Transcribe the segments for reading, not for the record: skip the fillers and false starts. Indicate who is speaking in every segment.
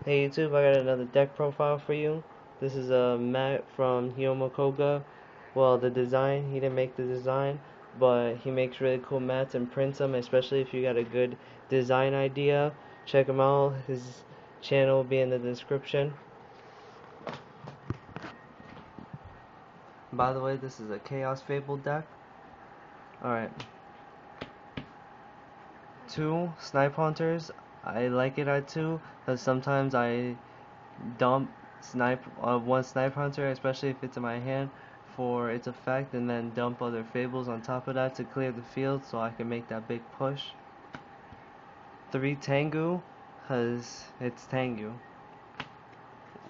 Speaker 1: Hey YouTube, I got another deck profile for you. This is a Matt from Koga. Well, the design, he didn't make the design, but he makes really cool mats and prints them, especially if you got a good design idea. Check him out. His channel will be in the description. By the way, this is a Chaos Fabled deck. Alright. 2 Snipe Hunters. I like it at 2 because sometimes I dump one snipe hunter, especially if it's in my hand, for its effect, and then dump other fables on top of that to clear the field so I can make that big push. 3 Tengu, cause it's Tengu.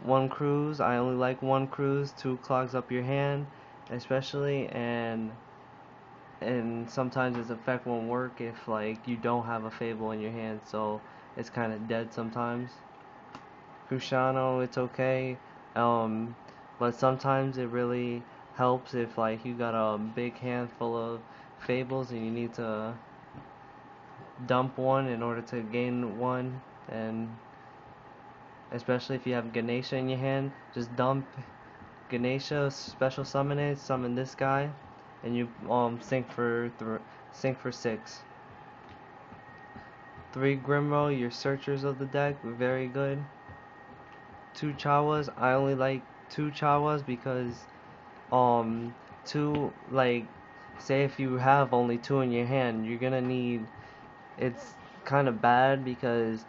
Speaker 1: 1 Cruise, I only like 1 Cruise. 2 clogs up your hand, especially, and sometimes its effect won't work if like you don't have a fable in your hand, so it's kind of dead sometimes. Cruciano, it's okay, but sometimes it really helps if like you got a big handful of fables and you need to dump one in order to gain one, and especially if you have Ganesha in your hand, just dump Ganesha, special summon it, summon this guy, and you sync for 6. 3 Grimro, your searchers of the deck, very good. 2 Chawas, I only like 2 Chawas because 2, like, say if you have only 2 in your hand, you're gonna need, it's kind of bad because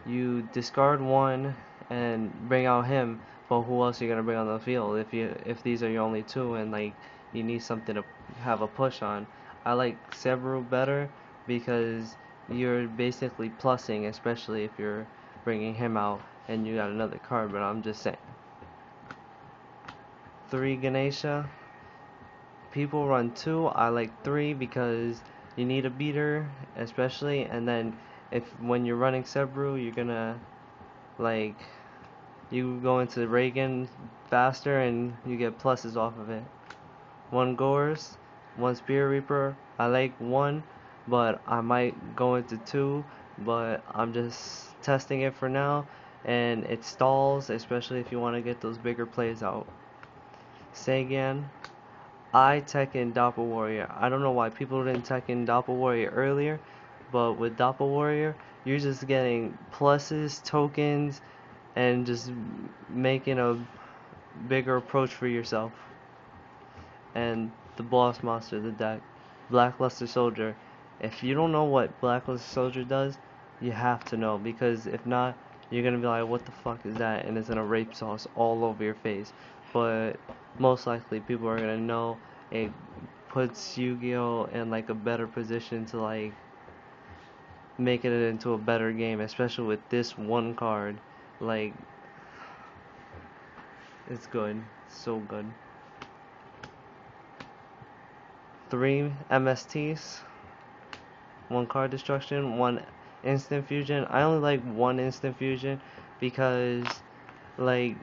Speaker 1: you discard 1 and bring out him, but who else are you gonna bring on the field if these are your only 2 and like you need something to have a push on. I like Sebru better because you're basically plussing, especially if you're bringing him out and you got another card, but I'm just saying. 3 Ganesha, people run 2, I like 3 because you need a beater, especially, and then when you're running Sebru, you're gonna like you go into Reagan faster and you get pluses off of it. 1 Gores, 1 Spear Reaper, I like 1, but I might go into 2, but I'm just testing it for now, and it stalls, especially if you want to get those bigger plays out. Sagan, I tech in Doppel Warrior. I don't know why people didn't tech in Doppel Warrior earlier, but with Doppel Warrior, you're just getting pluses, tokens, and just making a bigger approach for yourself. And the boss monster of the deck, Blackluster Soldier. If you don't know what Blackluster Soldier does, you have to know, because if not, you're gonna be like, what the fuck is that? And it's gonna rape sauce all over your face. But most likely people are gonna know it puts Yu-Gi-Oh! In like a better position to like make it into a better game, especially with this one card. Like, it's good, so good. 3 MSTs, 1 card destruction, 1 instant fusion. I only like 1 instant fusion because like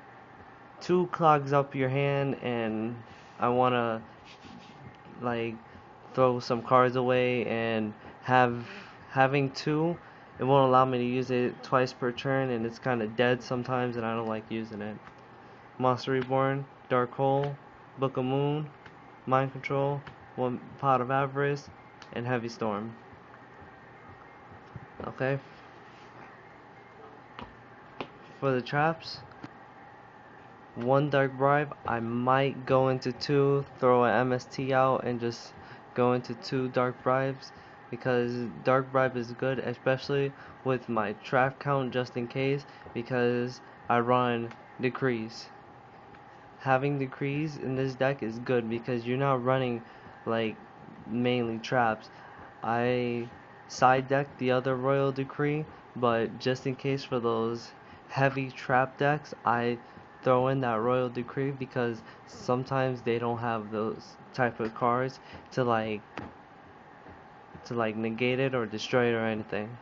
Speaker 1: 2 clogs up your hand, and I wanna like throw some cards away, and having 2, it won't allow me to use it twice per turn, and it's kind of dead sometimes, and I don't like using it. Monster Reborn, Dark Hole, Book of Moon, Mind Control, 1 Pot of Avarice, and Heavy Storm. Okay. For the traps, 1 Dark Bribe. I might go into 2, throw an MST out, and just go into 2 Dark Bribes, because Dark Bribe is good, especially with my trap count, just in case, because I run Decrees. Having Decrees in this deck is good because you're not running like mainly traps. I side deck the other Royal Decree, but just in case for those heavy trap decks, I throw in that Royal Decree because sometimes they don't have those type of cards to like negate it or destroy it or anything.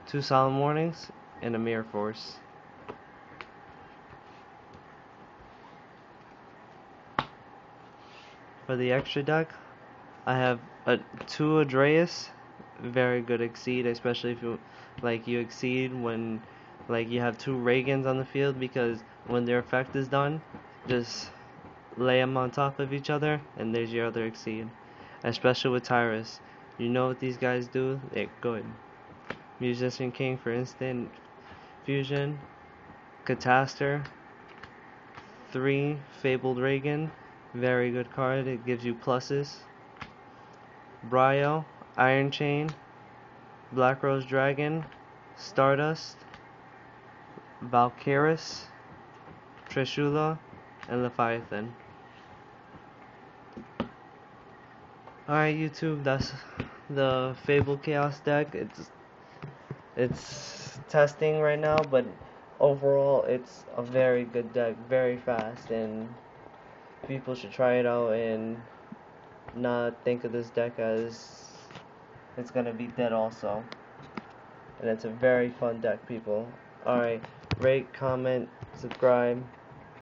Speaker 1: 2 Solemn Warnings and a Mirror Force. For the extra deck, I have a 2 Adreus, very good Exceed, especially if you exceed when Like you have two Reagans on the field because when their effect is done, just lay them on top of each other and there's your other Exceed. Especially with Tyrus. You know what these guys do? They're good. Musician King for instant fusion. Catastor. 3 Fabled Reagan. Very good card. It gives you pluses. Bryo. Iron Chain. Black Rose Dragon. Stardust. Valkyris. Trishula. And Leviathan. Alright YouTube, that's the Fable Chaos deck. It's testing right now, but overall it's a very good deck, very fast, and people should try it out and not think of this deck as it's gonna be dead also. And it's a very fun deck, people. Alright, rate, comment, subscribe.